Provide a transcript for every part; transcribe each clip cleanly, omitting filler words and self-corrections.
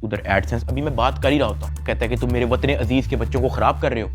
उधर एडसेंस। अभी मैं बात कर ही रहा होता हूँ, कहता है कि तुम मेरे वतन अजीज़ के बच्चों को ख़राब कर रहे हो,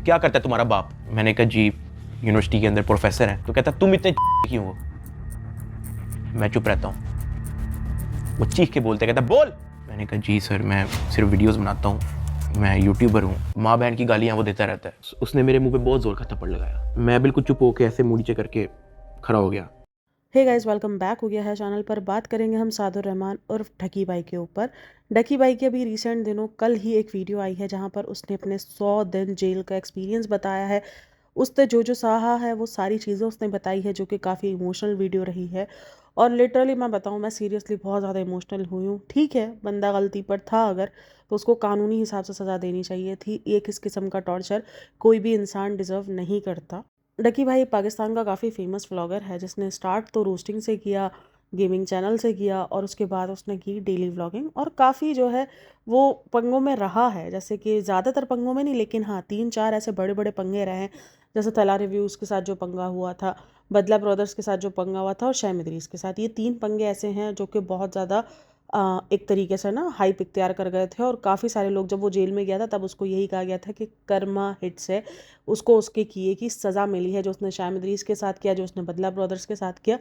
क्या करता है तुम्हारा बाप? मैंने कहा जी यूनिवर्सिटी के अंदर प्रोफेसर है। तो कहता तुम इतने क्यों हो? मैं चुप रहता हूँ। वो चीख के बोलते, कहता बोल। मैंने कहा जी सर मैं सिर्फ वीडियोज़ बनाता हूँ, मैं यूट्यूबर हूँ। माँ बहन की गालियाँ वो देता रहता है। उसने मेरे मुंह पे बहुत ज़ोर का थप्पड़ लगाया। मैं बिल्कुल चुप होकर ऐसे मुँह नीचे करके खड़ा हो गया। हे गाइस, वेलकम बैक हो गया है चैनल पर। बात करेंगे हम सादुर रहमान उर्फ ढकी भाई के ऊपर। ढकी भाई की अभी रिसेंट दिनों कल ही एक वीडियो आई है जहां पर उसने अपने 100 दिन जेल का एक्सपीरियंस बताया है। उसने जो सहा है वो सारी चीज़ें उसने बताई है, जो कि काफ़ी इमोशनल वीडियो रही है। और लिटरली मैं बताऊं, मैं सीरियसली बहुत ज़्यादा इमोशनल हुई हूँ। ठीक है, बंदा गलती पर था अगर, तो उसको कानूनी हिसाब से सज़ा देनी चाहिए थी। एक इस किस्म का टॉर्चर कोई भी इंसान डिज़र्व नहीं करता। डकी भाई पाकिस्तान का काफ़ी फेमस व्लॉगर है, जिसने स्टार्ट तो रोस्टिंग से किया, गेमिंग चैनल से किया, और उसके बाद उसने की डेली व्लॉगिंग। और काफ़ी जो है वो पंगों में रहा है, जैसे कि ज़्यादातर पंगों में नहीं, लेकिन हाँ 3-4 ऐसे बड़े बड़े पंगे रहे हैं। जैसे तला रिव्यूज़ के साथ जो पंगा हुआ था, बदला ब्रदर्स के साथ जो पंगा हुआ था, और शैम इदरीस के साथ। ये 3 पंगे ऐसे हैं जो कि बहुत ज़्यादा एक तरीके से ना हाइप इख्तियार कर गए थे। और काफ़ी सारे लोग, जब वो जेल में गया था तब उसको यही कहा गया था कि कर्मा हिट्स है, उसको उसके किए की सज़ा मिली है। जो उसने शैम इदरीस के साथ किया, जो उसने बदला ब्रदर्स के साथ किया,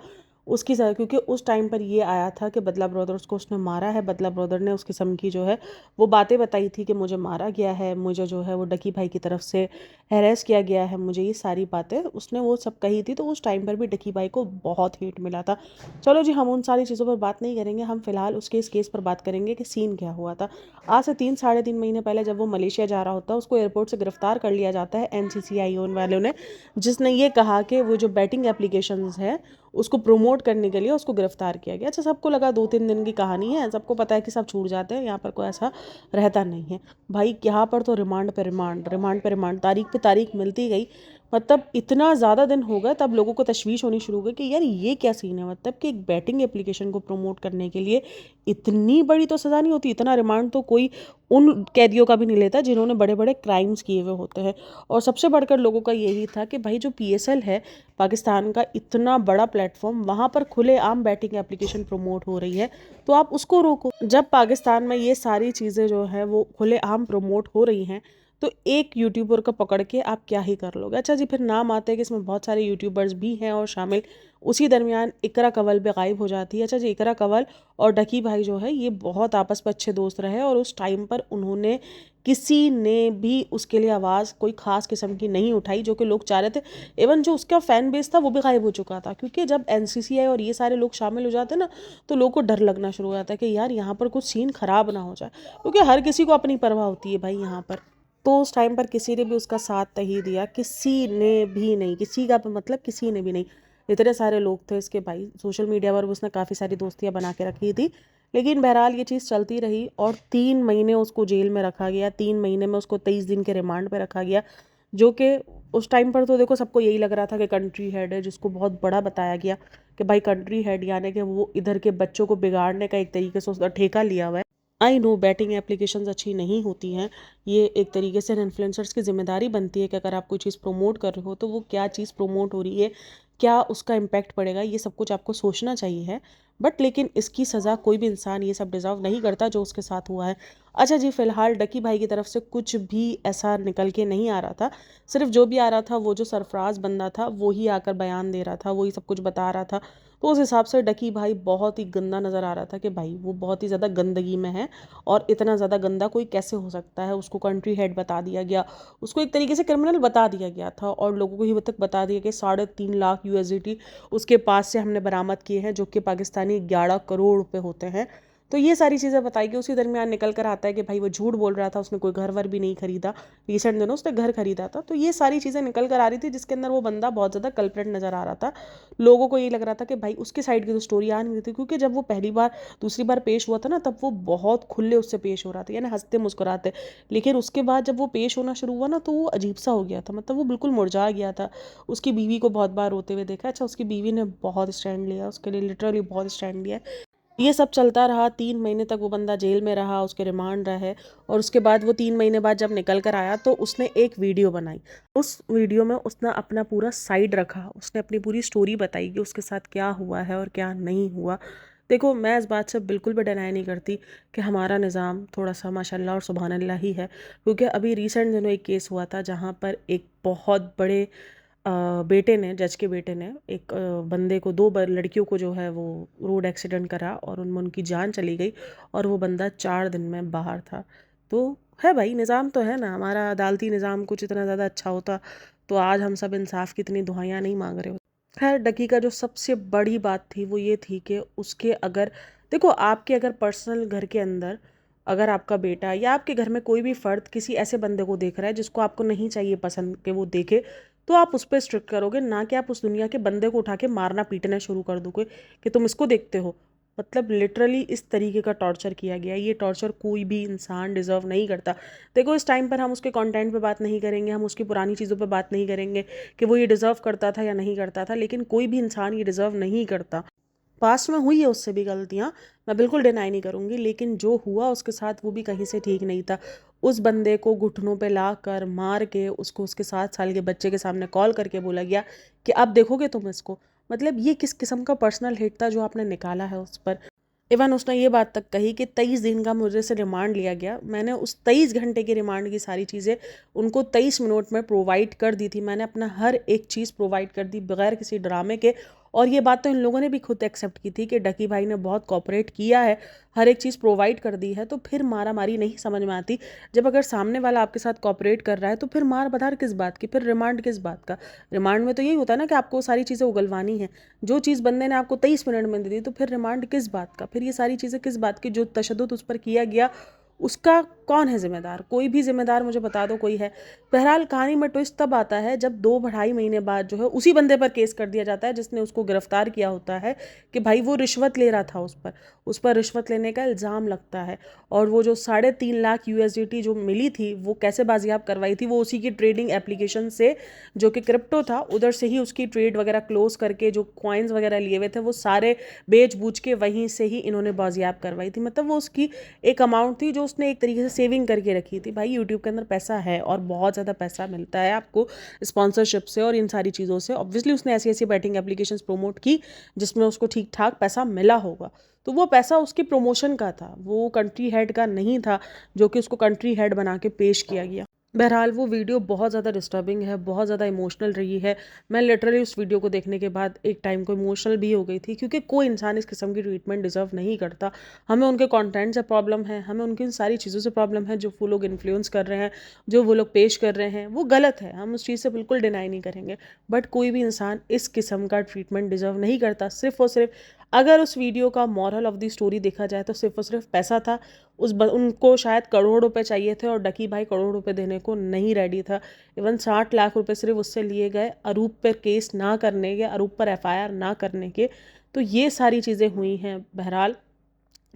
उसकी सज़ा। क्योंकि उस टाइम पर ये आया था कि बदला ब्रदर्स को उसने मारा है, बदला ब्रदर ने उस किस्म की जो है वो बातें बताई थी कि मुझे मारा गया है, मुझे जो है वो डकी भाई की तरफ से हैरेस किया गया है, मुझे ये सारी बातें उसने वो सब कही थी। तो उस टाइम पर भी डकी भाई को बहुत हीट मिला था। चलो जी, हम उन सारी चीज़ों पर बात नहीं करेंगे। हम फिलहाल उसके इस केस पर बात करेंगे कि सीन क्या हुआ था। आज से 3-3.5 महीने पहले जब वो मलेशिया जा रहा होता है, उसको एयरपोर्ट से गिरफ्तार कर लिया जाता है NCCIO वालों ने, जिसने ये कहा कि वो जो बैटिंग एप्लीकेशंस है उसको प्रमोट करने के लिए उसको गिरफ्तार किया गया। अच्छा, सबको लगा 2-3 दिन की कहानी है, सबको पता है कि सब छूट जाते हैं, यहाँ पर कोई ऐसा रहता नहीं है भाई। यहाँ पर तो रिमांड पे रिमांड, रिमांड पे रिमांड, तारीख पे तारीख मिलती गई। मतलब इतना ज़्यादा दिन हो गए, तब लोगों को तशवीश होनी शुरू हो गई कि यार ये क्या सीन है। मतलब कि एक बैटिंग एप्लीकेशन को प्रमोट करने के लिए इतनी बड़ी तो सज़ा नहीं होती। इतना रिमांड तो कोई उन कैदियों का भी नहीं लेता जिन्होंने बड़े बड़े क्राइम्स किए हुए होते हैं। और सबसे बढ़कर लोगों का यही था कि भाई जो PSL है, पाकिस्तान का इतना बड़ा प्लेटफॉर्म, वहाँ पर खुलेआम बैटिंग एप्लीकेशन प्रमोट हो रही है, तो आप उसको रोको। जब पाकिस्तान में ये सारी चीज़ें जो है वो खुलेआम प्रमोट हो रही हैं, तो एक यूट्यूबर को पकड़ के आप क्या ही कर लोगे। अच्छा जी, फिर नाम आते हैं कि इसमें बहुत सारे यूट्यूबर्स भी हैं और शामिल। उसी दरमियान इकरा कंवल भी गायब हो जाती है। अच्छा जी, इकरा कंवल और डकी भाई जो है ये बहुत आपस में अच्छे दोस्त रहे, और उस टाइम पर उन्होंने किसी ने भी उसके लिए आवाज़ कोई ख़ास किस्म की नहीं उठाई, जो कि लोग चाह रहे थे। इवन जो उसका फ़ैन बेस था वो भी गायब हो चुका था, क्योंकि जब NCCI और ये सारे लोग शामिल हो जाते हैं ना, तो लोगों को डर लगना शुरू हो जाता है कि यार यहाँ पर कुछ सीन ख़राब ना हो जाए, क्योंकि हर किसी को अपनी परवाह होती है भाई यहाँ पर। तो उस टाइम पर किसी ने भी उसका साथ नहीं दिया, किसी ने भी नहीं, किसी का मतलब किसी ने भी नहीं। इतने सारे लोग थे इसके भाई, सोशल मीडिया पर उसने काफ़ी सारी दोस्तियाँ बना के रखी थी। लेकिन बहरहाल ये चीज़ चलती रही, और 3 महीने उसको जेल में रखा गया। 3 महीने में उसको 23 दिन के रिमांड पे रखा गया, जो कि उस टाइम पर तो देखो सबको यही लग रहा था कि कंट्री हेड है, जिसको बहुत बड़ा बताया गया कि भाई कंट्री हेड, यानी कि वो इधर के बच्चों को बिगाड़ने का एक तरीके से उसका ठेका लिया हुआ है। आई नो बैटिंग एप्लीकेशंस अच्छी नहीं होती हैं। ये एक तरीके से इन्फ्लुएंसर्स की जिम्मेदारी बनती है कि अगर आप कोई चीज़ प्रमोट कर रहे हो तो वो क्या चीज़ प्रमोट हो रही है, क्या उसका इम्पैक्ट पड़ेगा, ये सब कुछ आपको सोचना चाहिए है। बट लेकिन इसकी सज़ा कोई भी इंसान ये सब डिज़र्व नहीं करता जो उसके साथ हुआ है। अच्छा जी, फ़िलहाल डकी भाई की तरफ से कुछ भी ऐसा निकल के नहीं आ रहा था। सिर्फ जो भी आ रहा था, वो जो सरफराज बंदा था वो ही आकर बयान दे रहा था, वही सब कुछ बता रहा था। तो उस हिसाब से डकी भाई बहुत ही गंदा नज़र आ रहा था कि भाई वो बहुत ही ज़्यादा गंदगी में है। और इतना ज़्यादा गंदा कोई कैसे हो सकता है। उसको कंट्री हेड बता दिया गया, उसको एक तरीके से क्रिमिनल बता दिया गया था, और लोगों को ये तक बता दिया कि 3.5 लाख USDT उसके पास से हमने बरामद किए हैं, जो कि पाकिस्तानी 11 करोड़ रुपए होते हैं। तो ये सारी चीज़ें बताई गई। उसी दरमियान निकल कर आता है कि भाई वो झूठ बोल रहा था, उसने कोई घर वर भी नहीं खरीदा। रिसेंट दिनों उसने घर खरीदा था। तो ये सारी चीज़ें निकल कर आ रही थी, जिसके अंदर वो बंदा बहुत ज़्यादा कल्प्रेट नज़र आ रहा था। लोगों को ये लग रहा था कि भाई उसके साइड की तो स्टोरी आ नहीं रही थी, क्योंकि जब वो पहली बार दूसरी बार पेश हुआ था ना, तब वो बहुत खुले उससे पेश हो रहा था, यानी हंसते मुस्कुराते। लेकिन उसके बाद जब वो पेश होना शुरू हुआ ना, तो वो अजीब सा हो गया था, मतलब वो बिल्कुल मुरझा गया था। उसकी बीवी को बहुत बार रोते हुए देखा। अच्छा, उसकी बीवी ने बहुत स्टैंड लिया उसके लिए, लिटरली बहुत स्टैंड लिया। ये सब चलता रहा। 3 महीने तक वो बंदा जेल में रहा, उसके रिमांड रहे। और उसके बाद वो 3 महीने बाद जब निकल कर आया, तो उसने एक वीडियो बनाई। उस वीडियो में उसने अपना पूरा साइड रखा, उसने अपनी पूरी स्टोरी बताई कि उसके साथ क्या हुआ है और क्या नहीं हुआ। देखो, मैं इस बात से बिल्कुल भी डिनाई नहीं करती कि हमारा निज़ाम थोड़ा-सा माशाअल्लाह और सुभान अल्लाह ही है। क्योंकि अभी रिसेंट दिनों एक केस हुआ था जहाँ पर एक बहुत बड़े बेटे ने, जज के बेटे ने एक बंदे को, 2 लड़कियों को जो है वो रोड एक्सीडेंट करा और उनमें उनकी जान चली गई और वो बंदा 4 दिन में बाहर था। तो है भाई, निज़ाम तो है ना, हमारा अदालती निज़ाम कुछ इतना ज़्यादा अच्छा होता तो आज हम सब इंसाफ की इतनी दुहाइयाँ नहीं मांग रहे होते। खैर, डकी का जो सबसे बड़ी बात थी वो ये थी कि उसके अगर, देखो, आपके अगर पर्सनल घर के अंदर अगर आपका बेटा या आपके घर में कोई भी फ़र्द किसी ऐसे बंदे को देख रहा है जिसको आपको नहीं चाहिए पसंद कि वो देखे, तो आप उस पे स्ट्रिक्ट करोगे, ना कि आप उस दुनिया के बंदे को उठा के मारना पीटना शुरू कर दोगे कि तुम इसको देखते हो। मतलब लिटरली इस तरीके का टॉर्चर किया गया। ये टॉर्चर कोई भी इंसान डिज़र्व नहीं करता। देखो, इस टाइम पर हम उसके कंटेंट पे बात नहीं करेंगे, हम उसकी पुरानी चीज़ों पे बात नहीं करेंगे कि वो ये डिज़र्व करता था या नहीं करता था, लेकिन कोई भी इंसान ये डिज़र्व नहीं करता। पास्ट में हुई है उससे भी गलतियाँ, मैं बिल्कुल डिनाई नहीं करूँगी, लेकिन जो हुआ उसके साथ वो भी कहीं से ठीक नहीं था। उस बंदे को घुटनों पे लाकर मार के उसको उसके 7 साल के बच्चे के सामने कॉल करके बोला गया कि अब देखोगे तुम इसको। मतलब ये किस किस्म का पर्सनल हिट था जो आपने निकाला है उस पर। इवन उसने ये बात तक कही कि 23 दिन का मुझे से रिमांड लिया गया। मैंने उस 23 घंटे के रिमांड की सारी चीज़ें उनको 23 मिनट में प्रोवाइड कर दी थी। मैंने अपना हर एक चीज़ प्रोवाइड कर दी बगैर किसी ड्रामे के। और ये बात तो इन लोगों ने भी खुद एक्सेप्ट की थी कि डकी भाई ने बहुत कोऑपरेट किया है, हर एक चीज़ प्रोवाइड कर दी है। तो फिर मारा मारी नहीं समझ में आती। जब अगर सामने वाला आपके साथ कोऑपरेट कर रहा है तो फिर मार बधार किस बात की, फिर रिमांड किस बात का। रिमांड में तो यही होता है ना कि आपको सारी चीज़ें उगलवानी है। जो चीज़ बंदे ने आपको 23 मिनट में दे दी, तो फिर रिमांड किस बात का, फिर ये सारी चीज़ें किस बात की। जो तशद्दुद उस पर किया गया उसका कौन है जिम्मेदार? कोई भी जिम्मेदार मुझे बता दो कोई है। बहरहाल, कहानी में ट्विस्ट तब आता है जब 2 ढाई महीने बाद जो है उसी बंदे पर केस कर दिया जाता है जिसने उसको गिरफ्तार किया होता है कि भाई वो रिश्वत ले रहा था। उस पर रिश्वत लेने का इल्ज़ाम लगता है। और वो जो 3.5 लाख USDT जो मिली थी वो कैसे बाजियाब करवाई थी, वो उसी की ट्रेडिंग एप्लीकेशन से, जो कि क्रिप्टो था, उधर से ही उसकी ट्रेड वगैरह क्लोज करके जो कॉइन्स वगैरह लिए हुए थे वो सारे बेच बूझ के वहीं से ही इन्होंने बाजियाब करवाई थी। मतलब वो उसकी एक अमाउंट थी जो उसने एक तरीके से सेविंग करके रखी थी। भाई, यूट्यूब के अंदर पैसा है और बहुत ज़्यादा पैसा मिलता है आपको स्पॉन्सरशिप से और इन सारी चीज़ों से। ऑब्वियसली उसने ऐसी ऐसी बैटिंग एप्लीकेशंस प्रमोट की जिसमें उसको ठीक ठाक पैसा मिला होगा। तो वो पैसा उसकी प्रमोशन का था, वो कंट्री हेड का नहीं था जो कि उसको कंट्री हेड बना के पेश किया गया। बहरहाल, वो वीडियो बहुत ज़्यादा डिस्टर्बिंग है, बहुत ज़्यादा इमोशनल रही है। मैं लिटरली उस वीडियो को देखने के बाद एक टाइम को इमोशनल भी हो गई थी, क्योंकि कोई इंसान इस किस्म की ट्रीटमेंट डिज़र्व नहीं करता। हमें उनके कंटेंट से प्रॉब्लम है, हमें उनकी इन सारी चीज़ों से प्रॉब्लम है जो वो लोग इन्फ्लुएंस कर रहे हैं, जो वो लोग पेश कर रहे हैं, वो गलत है। हम उस चीज़ से बिल्कुल डिनाई नहीं करेंगे। बट कोई भी इंसान इस किस्म का ट्रीटमेंट डिज़र्व नहीं करता। सिर्फ़ और सिर्फ, अगर उस वीडियो का मॉरल ऑफ द स्टोरी देखा जाए तो सिर्फ़ और सिर्फ पैसा था। उनको शायद करोड़ रुपए चाहिए थे और डकी भाई करोड़ रुपए देने को नहीं रेडी था। इवन 60 लाख रुपए सिर्फ उससे लिए गए अरूप पर केस ना करने या अरूप पर FIR ना करने के। तो ये सारी चीज़ें हुई हैं। बहरहाल,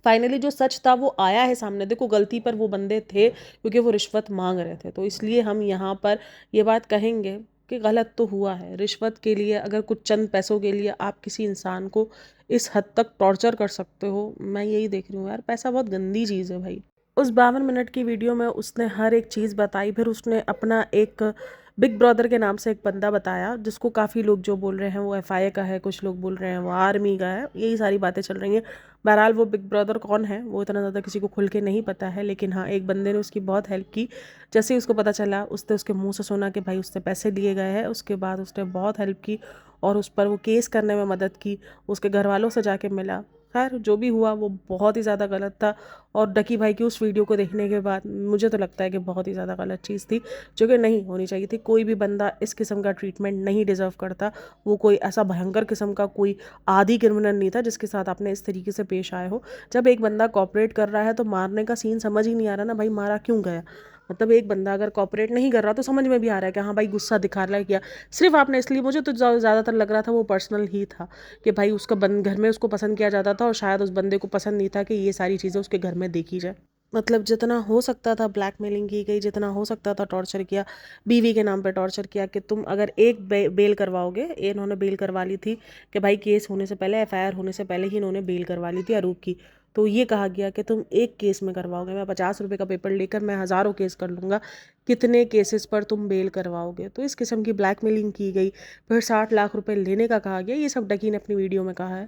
फाइनली जो सच था वो आया है सामने। देखो, गलती पर वो बंदे थे क्योंकि वो रिश्वत मांग रहे थे, तो इसलिए हम यहाँ पर ये बात कहेंगे कि गलत तो हुआ है। रिश्वत के लिए, अगर कुछ चंद पैसों के लिए आप किसी इंसान को इस हद तक टॉर्चर कर सकते हो, मैं यही देख रही हूँ यार। पैसा बहुत गंदी चीज़ है भाई। उस 52 मिनट की वीडियो में उसने हर एक चीज़ बताई। फिर उसने अपना एक बिग ब्रदर के नाम से एक बंदा बताया जिसको काफ़ी लोग जो बोल रहे हैं वो FIA का है, कुछ लोग बोल रहे हैं वो आर्मी का है। यही सारी बातें चल रही हैं। बहरहाल, वो बिग ब्रदर कौन है वो इतना ज़्यादा किसी को खुल के नहीं पता है, लेकिन हाँ, एक बंदे ने उसकी बहुत हेल्प की। जैसे ही उसको पता चला, उसने उसके मुंह से सुना कि भाई उससे पैसे लिए गए हैं, उसके बाद उसने बहुत हेल्प की और उस पर वो केस करने में मदद की। उसके घर वालों से जाके मिला। खैर, जो भी हुआ वो बहुत ही ज़्यादा गलत था। और डकी भाई की उस वीडियो को देखने के बाद मुझे तो लगता है कि बहुत ही ज़्यादा गलत चीज़ थी, जो कि नहीं होनी चाहिए थी। कोई भी बंदा इस किस्म का ट्रीटमेंट नहीं डिज़र्व करता। वो कोई ऐसा भयंकर किस्म का कोई आदि क्रिमिनल नहीं था जिसके साथ आपने इस तरीके से पेश आए हो। जब एक बंदा कॉपरेट कर रहा है तो मारने का सीन समझ ही नहीं आ रहा ना भाई, मारा क्यों गया? मतलब एक बंदा अगर कॉपरेट नहीं कर रहा तो समझ में भी आ रहा है कि हाँ भाई, गुस्सा दिखा रहा है किया सिर्फ आपने इसलिए। मुझे तो ज़्यादातर लग रहा था वो पर्सनल ही था कि भाई उसका घर में उसको पसंद किया जाता था और शायद उस बंदे को पसंद नहीं था कि ये सारी चीज़ें उसके घर में देखी जाए। मतलब जितना हो सकता था ब्लैकमेलिंग की गई, जितना हो सकता था टॉर्चर किया, बीवी के नाम पे टॉर्चर किया कि तुम अगर एक बेल करवाओगे। इन्होंने बेल करवा ली थी कि भाई केस होने से पहले, FIR होने से पहले ही इन्होंने बेल करवा ली थी अरूप की। तो ये कहा गया कि तुम एक केस में करवाओगे, मैं 50 रुपये का पेपर लेकर मैं हज़ारों केस कर लूँगा, कितने केसेस पर तुम बेल करवाओगे। तो इस किस्म की ब्लैकमेलिंग की गई। फिर 60 लाख रुपए लेने का कहा गया। ये सब डकी ने अपनी वीडियो में कहा है।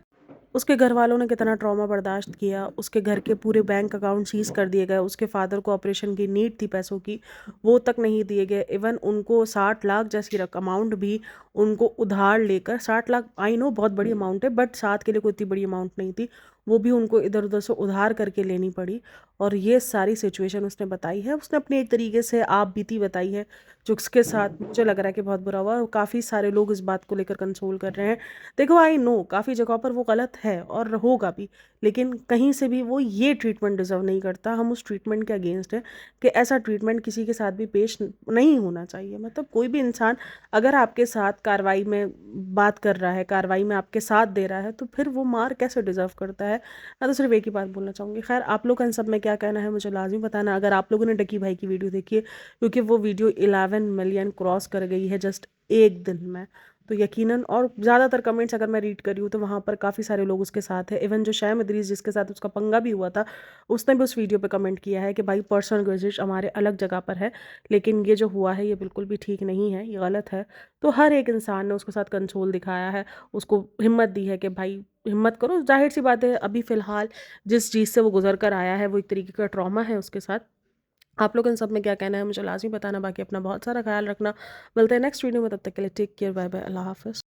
उसके घर वालों ने कितना ट्रॉमा बर्दाश्त किया, उसके घर के पूरे बैंक अकाउंट सीज़ कर दिए गए, उसके फादर को ऑपरेशन की नीड थी पैसों की, वो तक नहीं दिए गए। इवन उनको 60 लाख जैसी अमाउंट भी उनको उधार लेकर, 60 लाख आई नो बहुत बड़ी अमाउंट है, बट साथ के लिए कोई इतनी बड़ी अमाउंट नहीं थी, वो भी उनको इधर उधर से उधार करके लेनी पड़ी। और ये सारी सिचुएशन उसने बताई है, उसने अपने एक तरीके से आप बीती बताई है, जो उसके साथ मुझे लग रहा है कि बहुत बुरा हुआ। काफ़ी सारे लोग इस बात को लेकर कंसोल कर रहे हैं। देखो आई नो काफ़ी जगहों पर वो गलत है और होगा भी, लेकिन कहीं से भी वो ये ट्रीटमेंट डिज़र्व नहीं करता। हम उस ट्रीटमेंट के अगेंस्ट हैं कि ऐसा ट्रीटमेंट किसी के साथ भी पेश नहीं होना चाहिए। मतलब कोई भी इंसान अगर आपके साथ कार्रवाई में बात कर रहा है, कार्रवाई में आपके साथ दे रहा है, तो फिर वो मार कैसे डिज़र्व करता है। मैं तो सिर्फ एक ही बात बोलना चाहूँगी। खैर आप लोग का इन सब में क्या कहना है मुझे लाजमी बताना। अगर आप लोगों ने डकी भाई की वीडियो देखी है, क्योंकि वो वीडियो 11 मिलियन क्रॉस कर गई है जस्ट एक दिन में, तो यकीनन, और ज़्यादातर कमेंट्स अगर मैं रीड कर रही हूँ तो वहाँ पर काफ़ी सारे लोग उसके साथ हैं। इवन जो शैम इदरीस जिसके साथ उसका पंगा भी हुआ था, उसने भी उस वीडियो पे कमेंट किया है कि भाई पर्सनल ग्रजेस हमारे अलग जगह पर है, लेकिन ये जो हुआ है ये बिल्कुल भी ठीक नहीं है, ये गलत है। तो हर एक इंसान ने उसके साथ कंसोल दिखाया है, उसको हिम्मत दी है कि भाई हिम्मत करो। जाहिर सी बात है अभी फ़िलहाल जिस चीज़ से वो गुजर कर आया है वो एक तरीके का ट्रॉमा है उसके साथ। आप लोग इन सब में क्या कहना है मुझे लाज़मी बताना। बाकी अपना बहुत सारा ख़्याल रखना। मिलते हैं नेक्स्ट वीडियो में, तब तक के लिए टेक केयर, बाय बाय, अल्लाह हाफ़िज़।